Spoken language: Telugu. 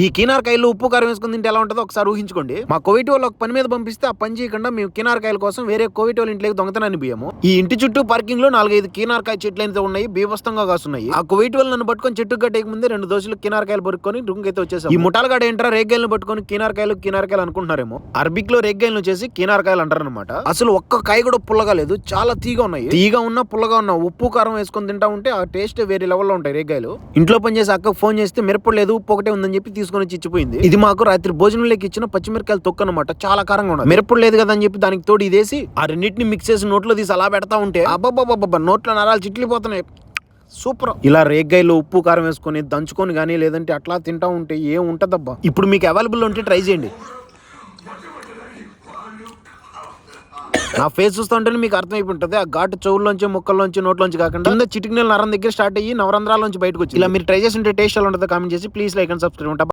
ఈ కీనారకాయలు ఉప్పు కారం వేసుకుని తింటే ఎలా ఉంటుందో ఒకసారి ఊహించుకోండి. మా కోవిడ్ వాళ్ళు ఒక పని మీద పంపిస్తే ఆ పని చేయకుండా మేము కీనారకాయల కోసం వేరే కోవిడ్ వాళ్ళ ఇంట్లోకి దొంగతనాన్ని పోయాము. ఈ ఇంటి చుట్టూ పార్కింగ్ లో 4-5 కీనారకాయ చెట్లు అయితే ఉన్నాయి, బీభత్సంగా కాస్తున్నాయి. ఆ కోవిడ్ వాళ్ళు నన్ను పట్టుకొని చెట్టు కట్టేక ముందే 2 దోశలు కీనారకాయలు పట్టుకొని రూమ్ అయితే వచ్చేసాం. ఈ ముఠాలుగాడ ఏంటారా రేగ్గాయలను పట్టుకొని కీనారకాయలు అనుకుంటున్నారేమో. అరబిక్ లో రేగ్గాయలు వచ్చేసి కీనారకాయలు అంటారు అనమాట. అసలు ఒక్క కాయ కూడా పుల్లగా లేదు, చాలా తీగా ఉన్నాయి. తీగా ఉన్నా పుల్లగా ఉన్నా ఉప్పు కారం వేసుకొని తింటా ఉంటే ఆ టేస్ట్ వేరే లెవెల్లో ఉంటాయి రేగ్గాయలు. ఇంట్లో పనిచేసి అక్కకు ఫోన్ చేస్తే మిరపడు లేదు, ఉప్పు ఒకటే ఉందని చెప్పి తీసుకొని వచ్చి ఇచ్చిపోయింది. ఇది మాకు రాత్రి భోజనంలోకి ఇచ్చిన పచ్చిమిరకాయలు తొక్క అనమాట. చాలా కారంగా ఉన్నది. మిరపడు లేదు కదా అని చెప్పి దానికి తోడు ఇదేసి ఆ రెండింటిని మిక్స్ చేసి నోట్లో తీసి అలా పెడతా ఉంటే అబ్బబ్బబ్బబ్బ నోట్లో నరాలు చిట్లిపోతున్నాయి. సూపర్. ఇలా రేగ్గాయలు ఉప్పు కారం వేసుకొని దంచుకొని కానీ లేదంటే అట్లా తింటా ఉంటే ఏం ఉంటదబ్బా. ఇప్పుడు మీకు అవైలబుల్ ఉంటే ట్రై చేయండి. నా ఫేస్ చూస్తుంటేనే మీకు అర్థమైపోతుంది. ఆ ఘాటు చెవుల్లోంచి ముక్కల్లోంచి నోట్లోంచి కాకుండా కింద చిటికినెల నరం దగ్గర స్టార్ట్ అయ్యి నవరంధ్రాల నుంచి బయటకు వచ్చి ఇలా మీరు ట్రై చేసి ఉంటే టేస్ట్ ఎలా ఉంటుందో కామెంట్ చేసి ప్లీజ్ లైక్ అండ్ సబ్స్క్రైబ్.